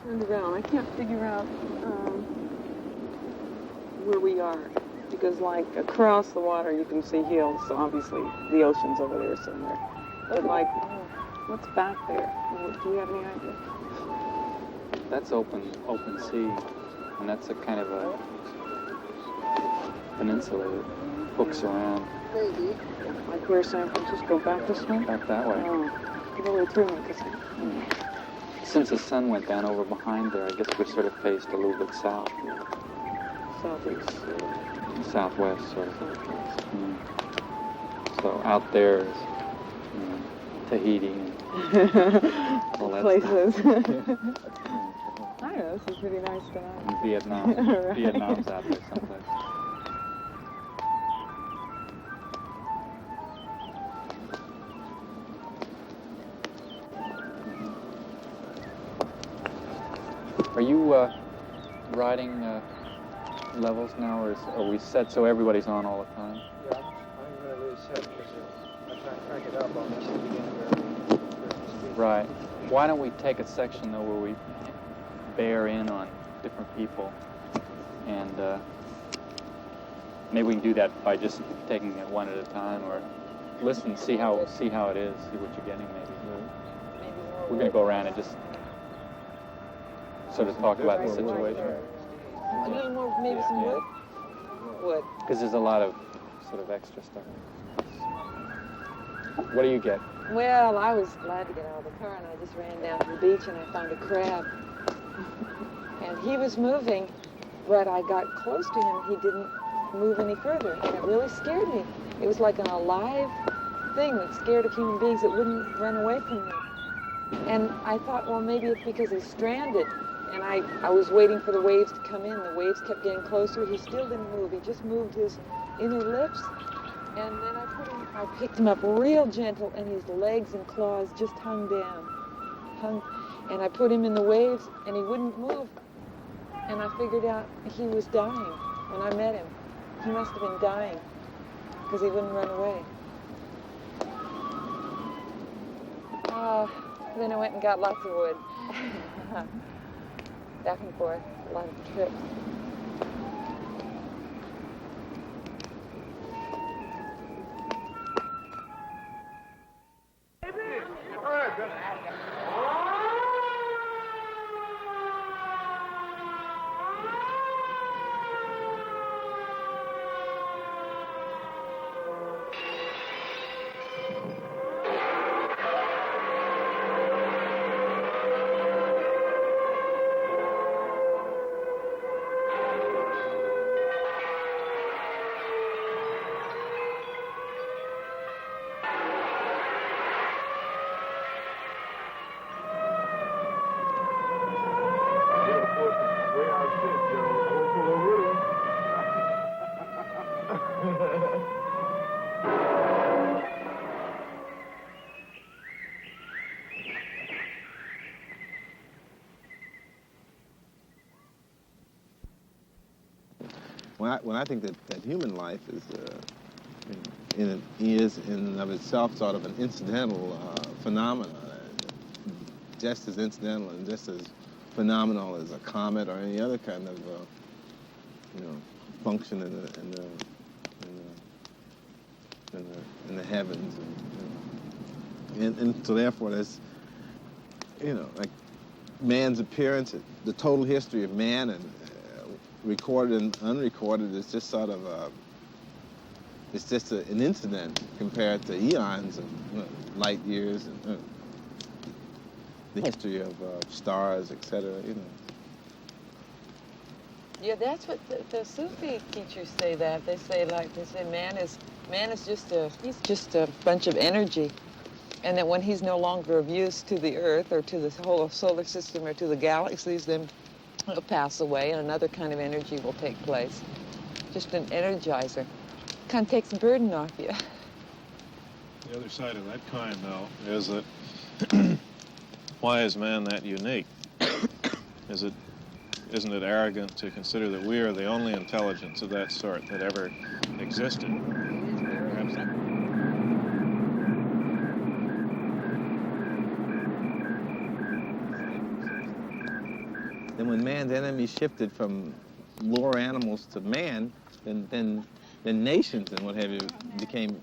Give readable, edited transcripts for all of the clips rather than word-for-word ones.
turned around. I can't figure out where we are. Because, like, across the water you can see hills, so obviously the ocean's over there somewhere. But, like, what's back there? Do you have any idea? That's open sea, and that's a kind of a peninsula that hooks around. Maybe. Like where San Francisco, back this way? Back that way. Oh, go way through it. Since the sun went down over behind there, I guess we're sort of faced a little bit south. Southeast. Southwest, sort of. So out there is Tahiti and all that places. stuff. I don't know, this is pretty nice tonight. And Vietnam. Right. Vietnam's out there someplace. Are you riding levels now, or are we set so everybody's on all the time? Yeah, I'm going to lose set because I try and crank it up on this to begin very Right. Why don't we take a section, though, where we bear in on different people, and maybe we can do that by just taking it one at a time, or listen, see how it is, see what you're getting, maybe. We're going to go around and just sort of talk about the situation. A little more, maybe some wood? Wood. Because there's a lot of sort of extra stuff. What do you get? Well, I was glad to get out of the car, and I just ran down to the beach, and I found a crab. And he was moving, but I got close to him. He didn't move any further, and it really scared me. It was like an alive thing that scared of human beings that wouldn't run away from me. And I thought, well, maybe it's because he's stranded. And I was waiting for the waves to come in. The waves kept getting closer. He still didn't move. He just moved his inner lips. And then I picked him up real gentle, and his legs and claws just hung down. And I put him in the waves, and he wouldn't move. And I figured out he was dying when I met him. He must have been dying because he wouldn't run away. Then I went and got lots of wood. Back and forth, a lot of trips. When I think that human life is in and of itself sort of an incidental phenomenon, just as incidental and just as phenomenal as a comet or any other kind of function in the heavens, and so therefore there's like man's appearance, the total history of man and recorded and unrecorded is just sort of it's just an incident compared to eons of light years and the history of stars, etc. Yeah, that's what the Sufi teachers say. That they say man is just a bunch of energy, and that when he's no longer of use to the Earth or to the whole solar system or to the galaxies, then it'll pass away and another kind of energy will take place. Just an energizer. Kind of takes the burden off you. The other side of that coin, though, is that why is man that unique? Isn't it arrogant to consider that we are the only intelligence of that sort that ever existed? Perhaps. And when man's enemy shifted from lower animals to man, then nations and what have you became.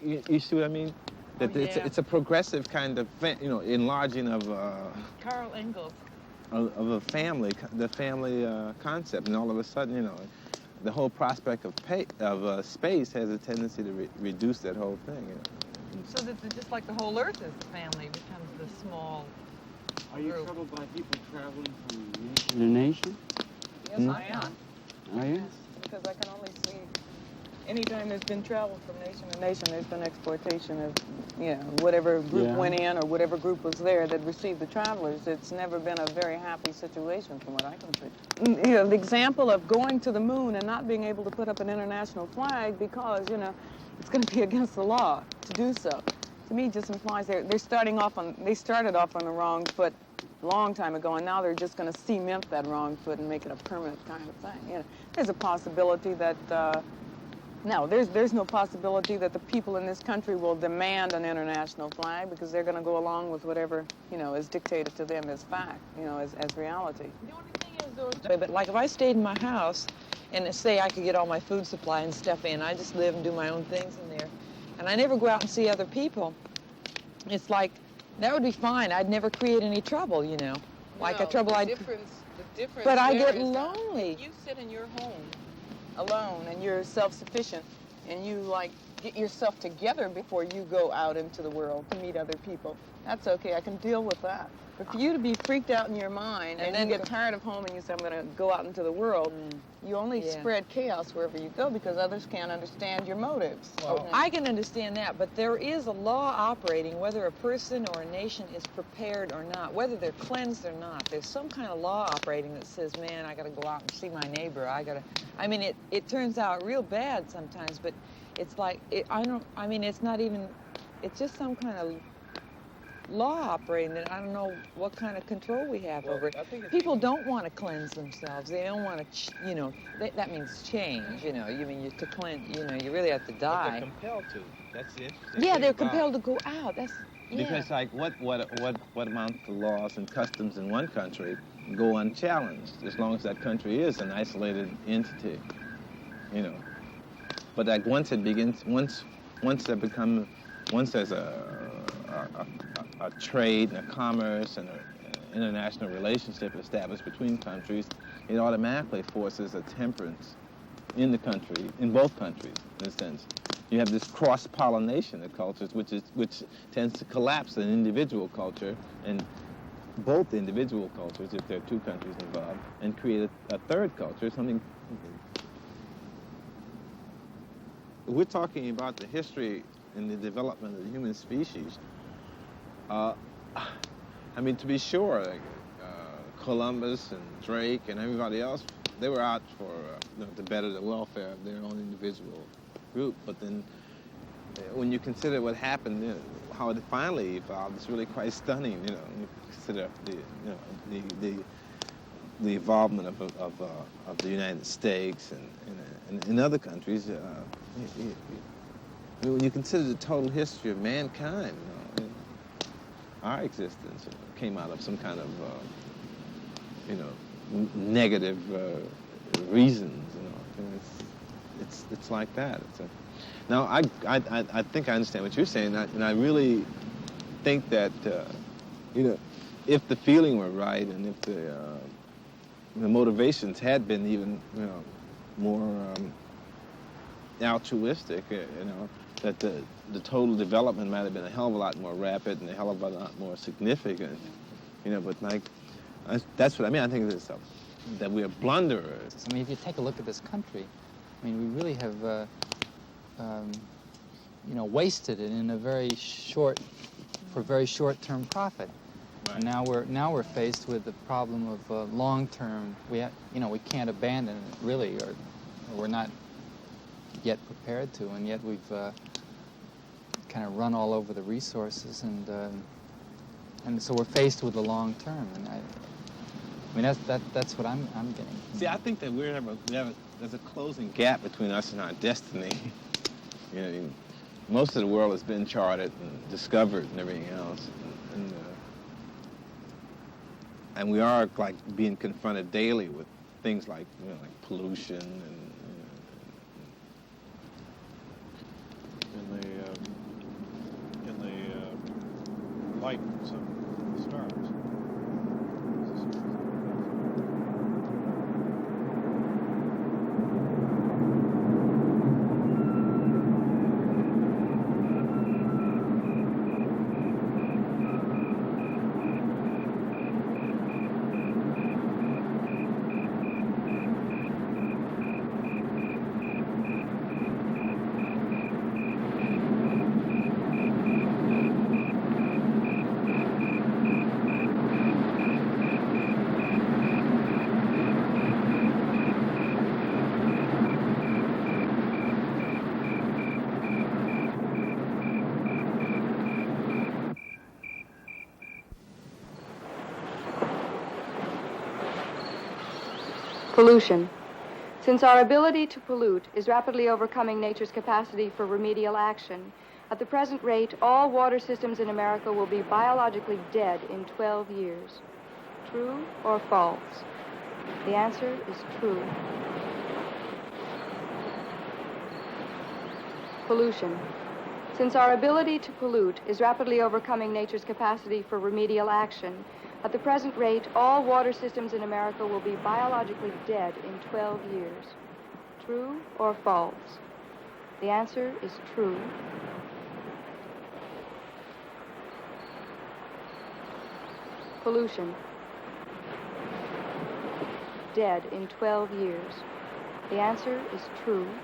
You see what I mean? That it's a progressive kind of, enlarging of Carl Engels. of a family, the family concept, and all of a sudden, the whole prospect of space has a tendency to reduce that whole thing. So that just like the whole Earth is the family, becomes the small Are you group. troubled by people traveling from nation In a nation? Yes, I am. Are you? Yes, because I can only see, anytime there's been travel from nation to nation, there's been exploitation of, whatever group went in or whatever group was there that received the travelers. It's never been a very happy situation from what I can see. The example of going to the moon and not being able to put up an international flag because, it's going to be against the law to do so. To me, just implies they started off on the wrong foot a long time ago, and now they're just going to cement that wrong foot and make it a permanent kind of thing. There's a possibility that no, there's no possibility that the people in this country will demand an international flag because they're going to go along with whatever is dictated to them as fact, as reality. The only thing is, though, but like if I stayed in my house and say I could get all my food supply and stuff in, I just live and do my own things in there, and I never go out and see other people. It's like that would be fine. I'd never create any trouble, like a trouble The difference But I there get is that lonely. if you sit in your home alone and you're self-sufficient and you get yourself together before you go out into the world to meet other people, that's okay. I can deal with that. But for you to be freaked out in your mind and then get tired of home and you say, I'm going to go out into the world, you only spread chaos wherever you go because others can't understand your motives. I can understand that, but there is a law operating whether a person or a nation is prepared or not, whether they're cleansed or not. There's some kind of law operating that says, man, I got to go out and see my neighbor. It turns out real bad sometimes, but it's like, it's just some kind of law operating that I don't know what kind of control we have over it. People don't want to cleanse themselves. They don't want to, that means change, you mean to cleanse, you really have to die. But they're compelled to. That's the interesting Yeah, thing they're about compelled to go out. That's, Because what amounts to laws and customs in one country go unchallenged as long as that country is an isolated entity, But like once there's a trade and a commerce and an international relationship established between countries, it automatically forces a temperance in the country, in both countries, in a sense. You have this cross-pollination of cultures, which tends to collapse an individual culture, and both individual cultures, if there are two countries involved, and create a third culture, something. We're talking about the history and the development of the human species. To be sure, Columbus and Drake and everybody else, they were out for to better the welfare of their own individual group. But then, when you consider what happened, how it finally evolved, it's really quite stunning. When you consider the involvement of the United States and in other countries. When you consider the total history of mankind, our existence came out of some kind of, negative reasons. It's like that. Now, I think I understand what you're saying, and I really think that, if the feeling were right and if the motivations had been even, more altruistic, that the total development might have been a hell of a lot more rapid and a hell of a lot more significant, but that's what I mean. I think that we are blunderers. If you take a look at this country, we really have, wasted it in for very short-term profit. Right. And now we're faced with the problem of long-term. We can't abandon it really, or we're not yet prepared to, and yet we've kind of run all over the resources, and so we're faced with the long term, and that's what I'm getting. See, I think that there's a closing gap between us and our destiny. Most of the world has been charted and discovered and everything else, and we are like being confronted daily with things like, you know, like pollution and in the light of some stars. Pollution. Since our ability to pollute is rapidly overcoming nature's capacity for remedial action, at the present rate, all water systems in America will be biologically dead in 12 years. True or false? The answer is true. Pollution. Since our ability to pollute is rapidly overcoming nature's capacity for remedial action, at the present rate, all water systems in America will be biologically dead in 12 years. True or false? The answer is true. Pollution. Dead in 12 years. The answer is true.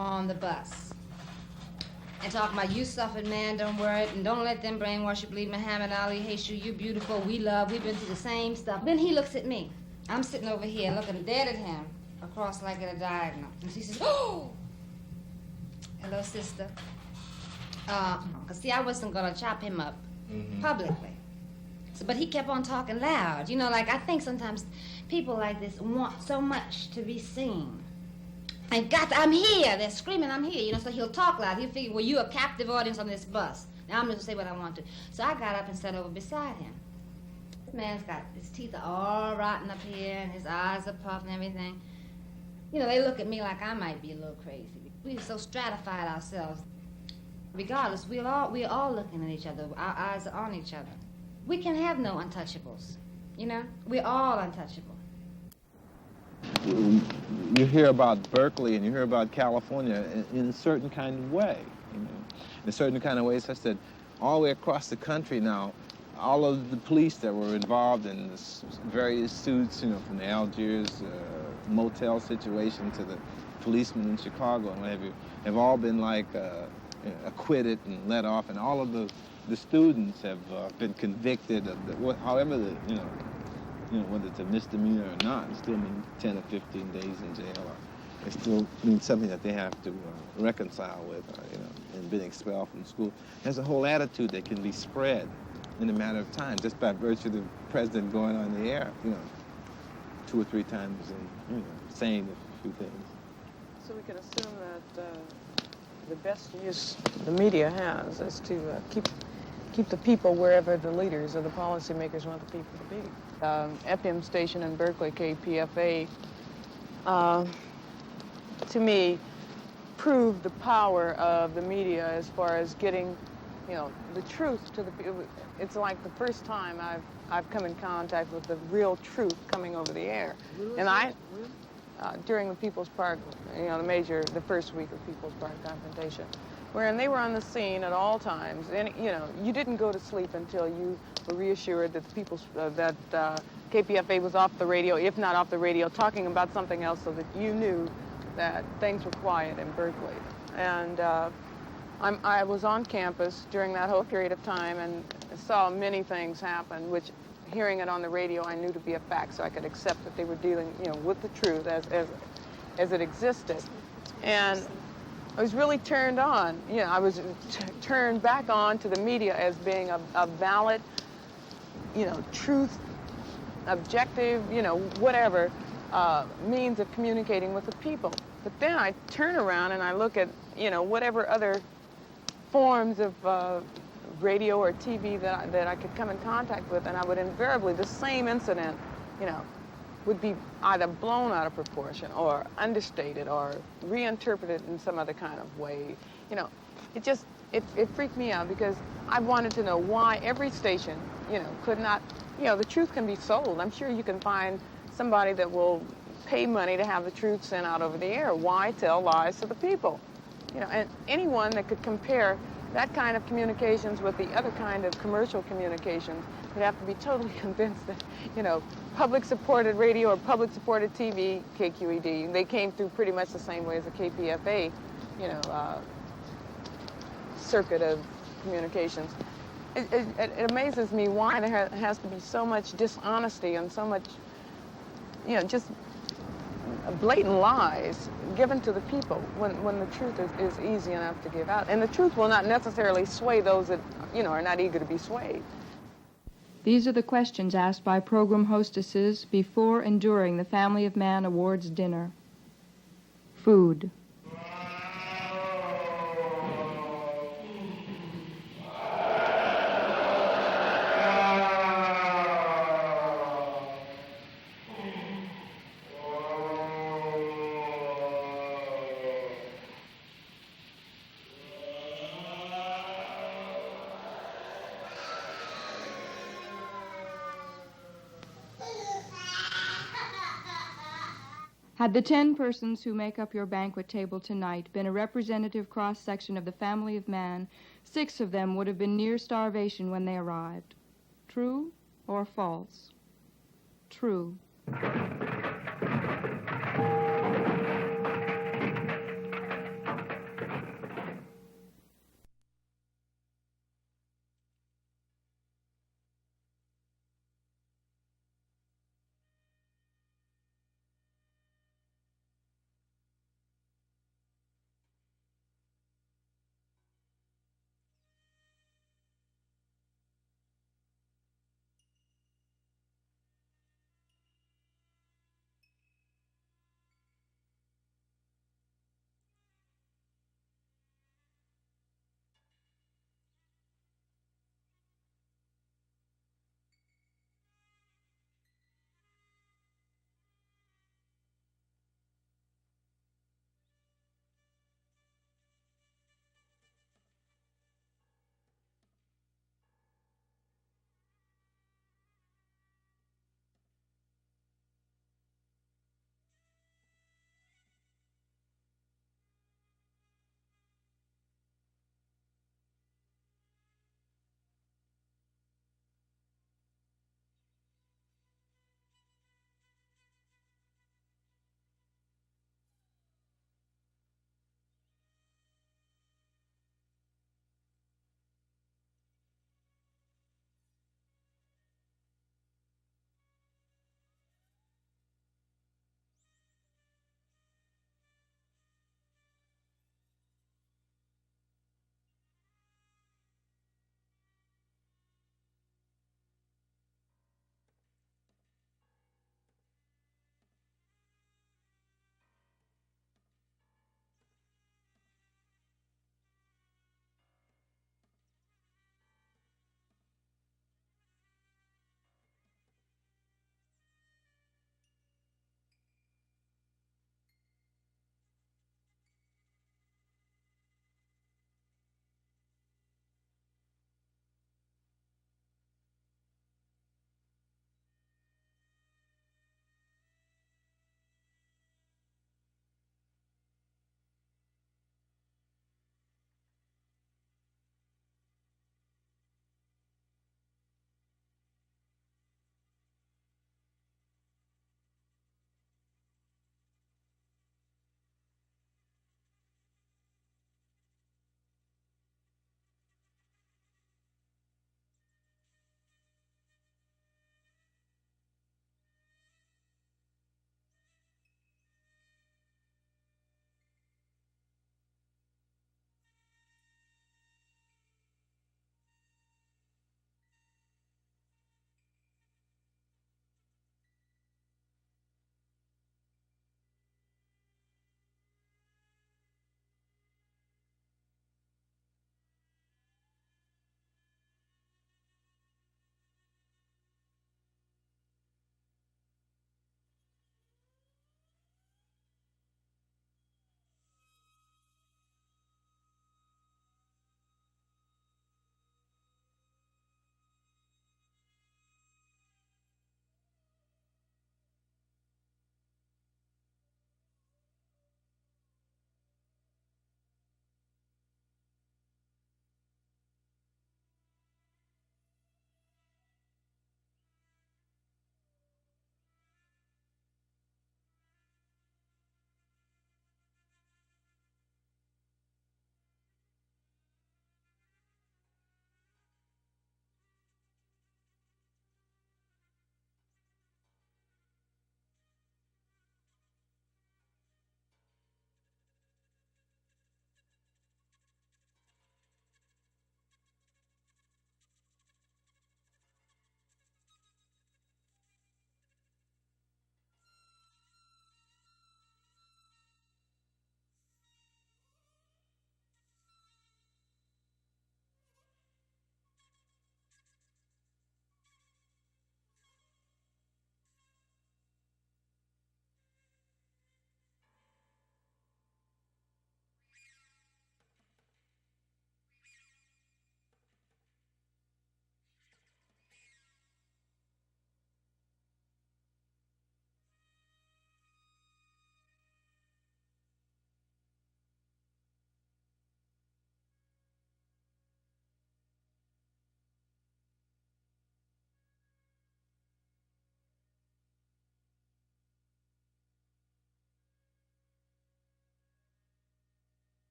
on the bus. And talking about you suffered, man, don't worry, and don't let them brainwash you, believe Muhammad Ali hates you, you're beautiful, we love, we've been through the same stuff. Then he looks at me. I'm sitting over here looking dead at him, across like at a diagonal. And he says, oh! Hello, sister. Cause see, I wasn't gonna chop him up publicly. So, but he kept on talking loud. You know, like I think sometimes people like this want so much to be seen. I'm here. They're screaming, I'm here. You know, so he'll talk loud. He'll figure, well, you're a captive audience on this bus. Now I'm going to say what I want to. So I got up and sat over beside him. This man's got, his teeth are all rotten up here, and his eyes are puffed and everything. You know, they look at me like I might be a little crazy. We've so stratified ourselves. Regardless, we're all looking at each other. Our eyes are on each other. We can have no untouchables. You know, we're all untouchable. You hear about Berkeley and you hear about California in a certain kind of way, you know, in a certain kind of way, such that all the way across the country now, all of the police that were involved in this various suits, you know, from the Algiers motel situation to the policemen in Chicago and what have you, have all been like acquitted and let off, and all of the students have been convicted of however the, you know, whether it's a misdemeanor or not, it still means 10 or 15 days in jail, or it still means something that they have to reconcile with, or, you know, and being expelled from school. There's a whole attitude that can be spread in a matter of time, just by virtue of the president going on the air, you know, 2 or 3 times and, you know, saying a few things. So we can assume that the best use the media has is to keep the people wherever the leaders or the policymakers want the people to be. FM station in Berkeley, KPFA, to me, proved the power of the media as far as getting, you know, the truth to the people. It's like the first time I've come in contact with the real truth coming over the air. And during the People's Park, you know, the first week of People's Park confrontation, wherein they were on the scene at all times, and you know, you didn't go to sleep until you were reassured that the KPFA was off the radio, if not off the radio, talking about something else, so that you knew that things were quiet in Berkeley. And I was on campus during that whole period of time and saw many things happen, which, hearing it on the radio, I knew to be a fact, so I could accept that they were dealing, you know, with the truth as it existed. And I was really turned on. You know, I was turned back on to the media as being a valid, you know, truth, objective, you know, whatever means of communicating with the people. But then I turn around and I look at, you know, whatever other forms of radio or TV that I could come in contact with, and I would invariably, the same incident, you know, would be either blown out of proportion or understated or reinterpreted in some other kind of way. You know, it freaked me out, because I wanted to know why every station, you know, could not, you know, the truth can be sold. I'm sure you can find somebody that will pay money to have the truth sent out over the air. Why tell lies to the people? You know, and anyone that could compare that kind of communications with the other kind of commercial communications would have to be totally convinced that, you know, public-supported radio or public-supported TV, KQED, they came through pretty much the same way as the KPFA, you know, circuit of communications. It amazes me why there has to be so much dishonesty and so much, you know, just blatant lies given to the people when the truth is easy enough to give out. And the truth will not necessarily sway those that, you know, are not eager to be swayed. These are the questions asked by program hostesses before and during the Family of Man Awards dinner. Food. Had the 10 persons who make up your banquet table tonight been a representative cross-section of the family of man, 6 of them would have been near starvation when they arrived. True or false? True.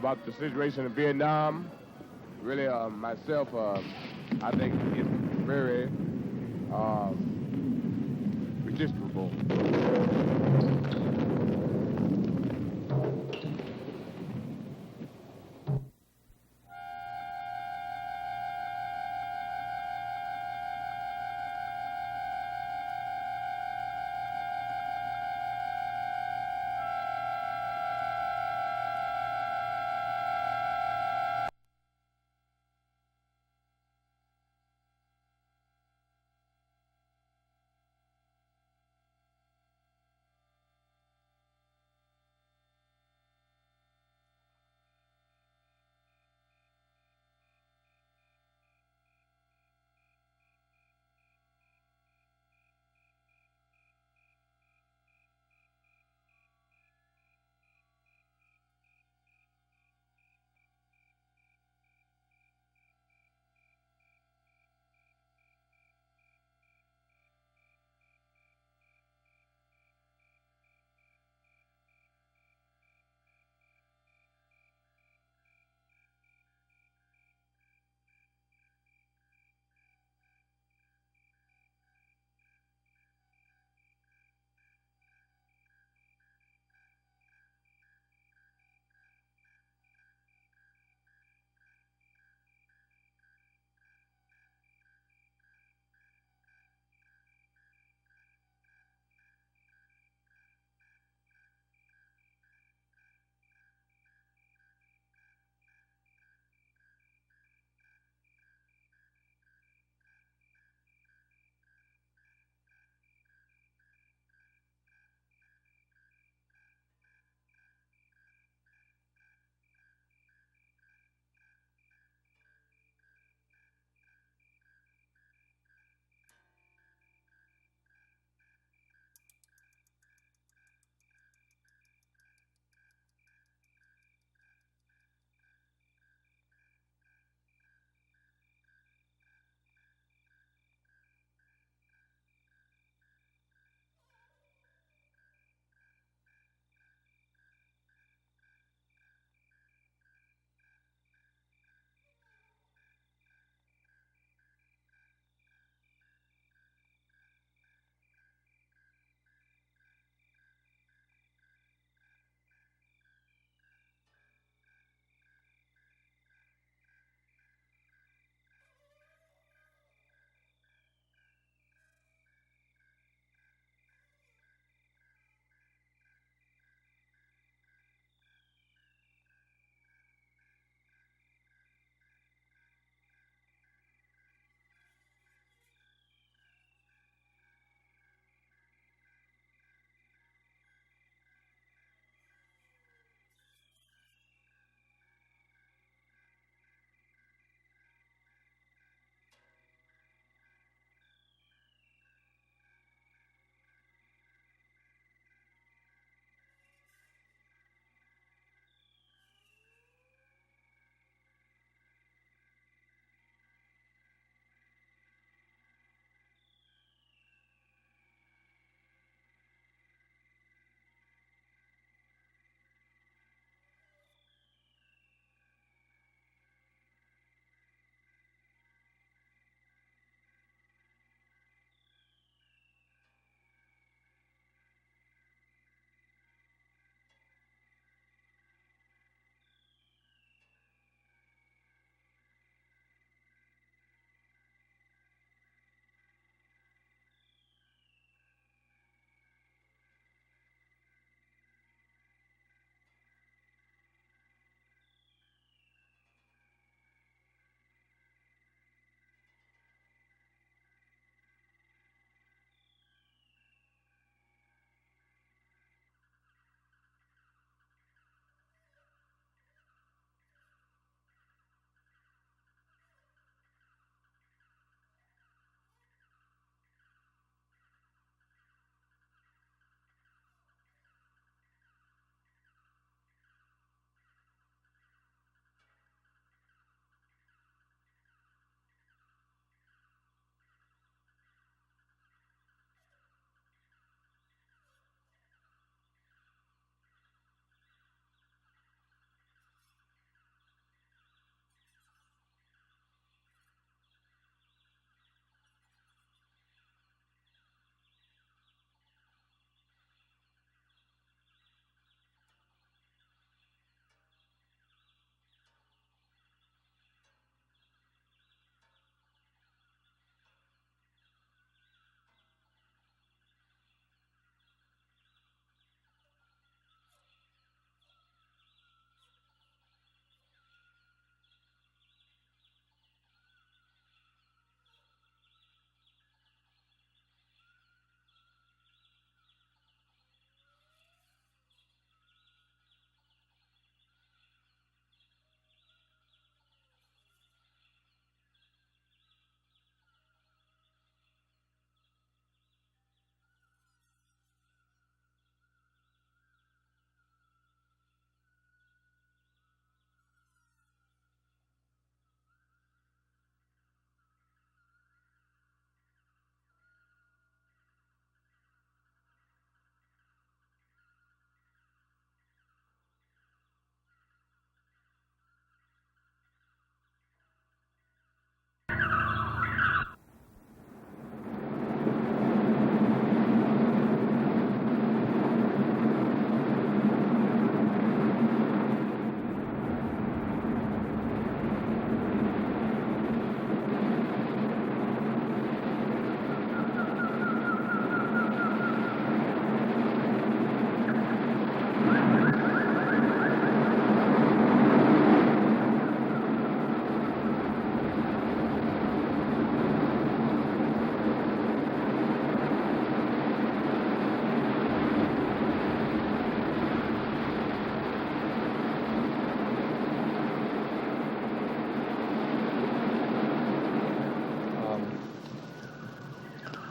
about the situation in Vietnam. Really, myself, I think it's very registrable.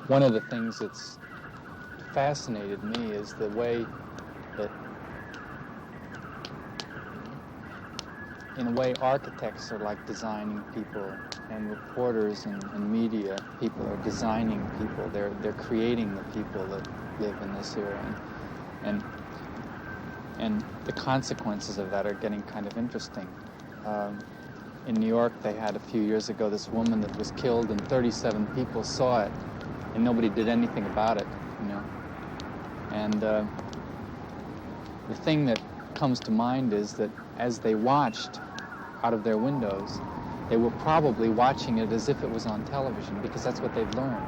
one of the things that's fascinated me is the way that, in a way, architects are like designing people, and reporters and media people are designing people. They're creating the people that live in this era, and the consequences of that are getting kind of interesting. In New York, they had a few years ago this woman that was killed, and 37 people saw it, and nobody did anything about it, you know. And the thing that comes to mind is that as they watched out of their windows, they were probably watching it as if it was on television, because that's what they've learned.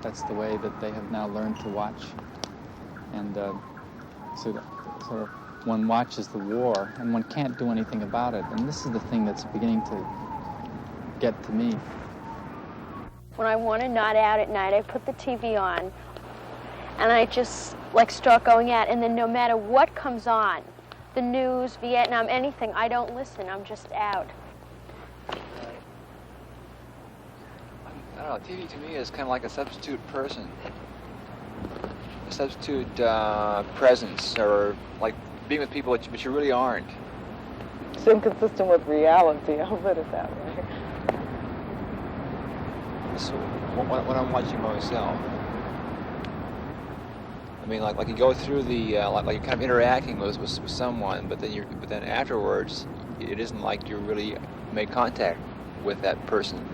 That's the way that they have now learned to watch. And so one watches the war, and one can't do anything about it. And this is the thing that's beginning to get to me. When I want to nod out at night, I put the TV on, and I just like start going out. And then no matter what comes on, the news, Vietnam, anything, I don't listen. I'm just out. I don't know. TV to me is kind of like a substitute person, a substitute presence, or like being with people but you really aren't. It's inconsistent with reality, I'll put it that way. So when I'm watching myself, I mean, like you go through the like you're kind of interacting with someone, but then afterwards, it isn't like you really made contact with that person.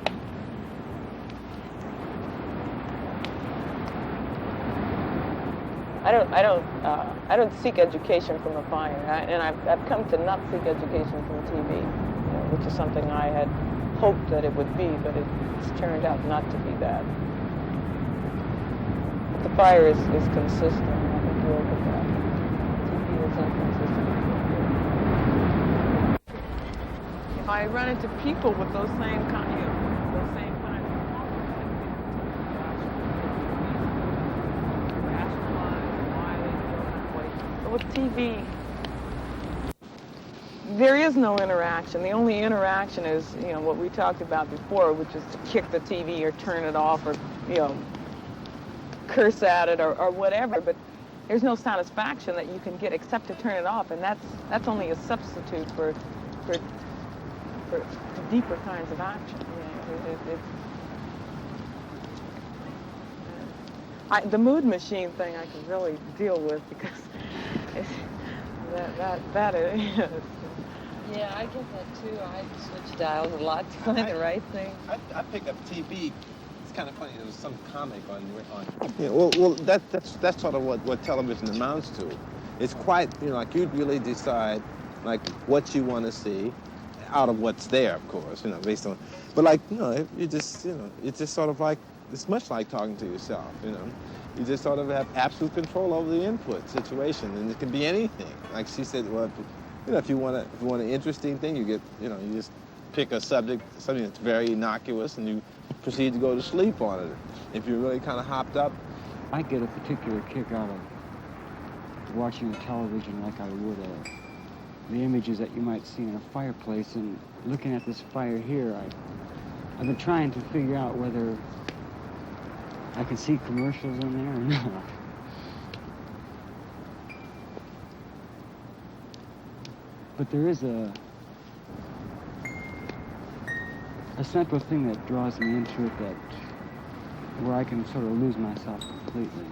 I don't seek education from the fire, and I've come to not seek education from TV, which is something I had hoped that it would be, but it's turned out not to be that. But the fire is consistent. I think you'll look at that. TV is inconsistent. If I run into people with those same kind of with TV, there is no interaction. The only interaction is, what we talked about before, which is to kick the TV or turn it off or, curse at it or whatever. But there's no satisfaction that you can get except to turn it off, and that's only a substitute for deeper kinds of action. The mood machine thing I can really deal with, because that is. Yeah, I get that too. I switch dials a lot to find the right thing. I pick up TV. It's kind of funny. There was some comic on. Yeah, well, that's sort of what television amounts to. It's quite, like you'd really decide, like what you want to see, out of what's there, of course, based on. But like, you just, it's just sort of like. It's much like talking to yourself, You just sort of have absolute control over the input situation, and it can be anything. Like she said, well, if you want an interesting thing, you get, you just pick a subject, something that's very innocuous, and you proceed to go to sleep on it. If you're really kind of hopped up. I get a particular kick out of watching television like I would the images that you might see in a fireplace, and looking at this fire here, I've been trying to figure out whether I can see commercials in there or not. But there is a central thing that draws me into it, where I can sort of lose myself completely.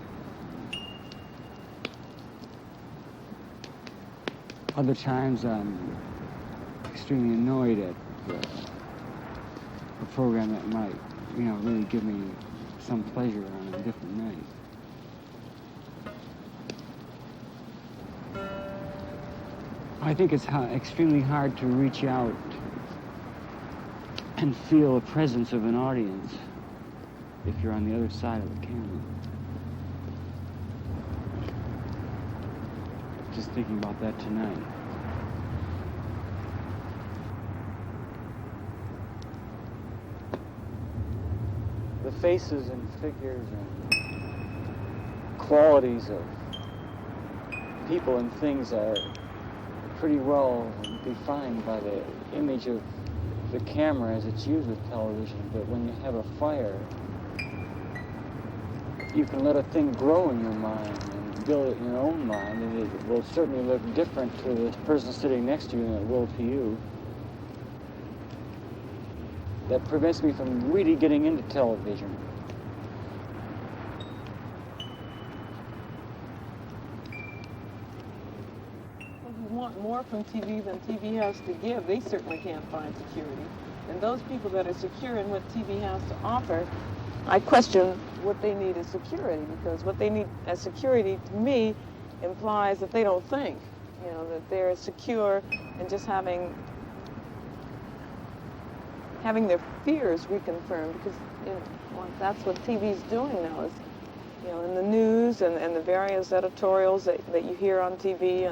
Other times I'm extremely annoyed at a program that might, really give me some pleasure on a different night. I think it's extremely hard to reach out and feel the presence of an audience if you're on the other side of the camera. Just thinking about that tonight. The faces and figures and qualities of people and things are pretty well defined by the image of the camera as it's used with television. But when you have a fire, you can let a thing grow in your mind and build it in your own mind, and it will certainly look different to the person sitting next to you than it will to you. That prevents me from really getting into television. Who want more from TV than TV has to give, they certainly can't find security. And those people that are secure in what TV has to offer, I question what they need as security, because what they need as security, to me, implies that they don't think. You know, that they're secure in just having their fears reconfirmed, because, you know, well, that's what TV's doing now, is, you know, in the news and the various editorials that you hear on TV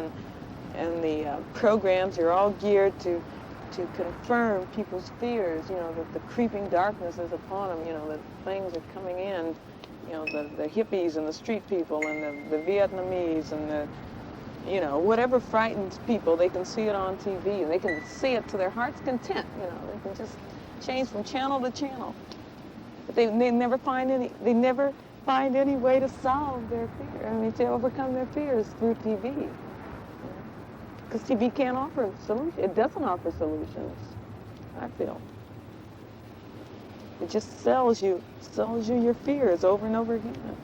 and the programs are all geared to confirm people's fears, you know, that the creeping darkness is upon them, you know, that things are coming in, you know, the hippies and the street people and the Vietnamese and the, you know, whatever frightens people, they can see it on TV and they can see it to their heart's content, you know, they can just change from channel to channel. But they never find any way to solve their fear, I mean, to overcome their fears through TV. Because TV can't offer solutions. It doesn't offer solutions, I feel. It just sells you your fears over and over again.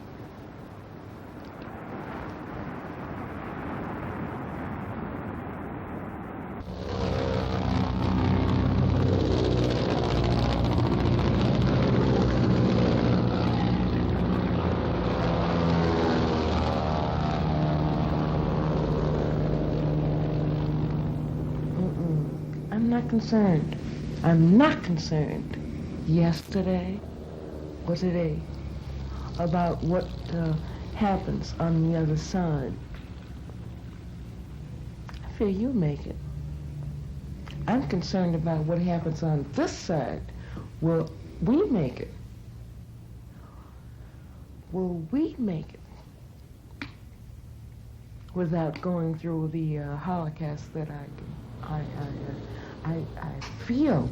Concerned. I'm not concerned yesterday or today about what happens on the other side. I feel you make it. I'm concerned about what happens on this side. Will we make it? Will we make it without going through the Holocaust that I feel?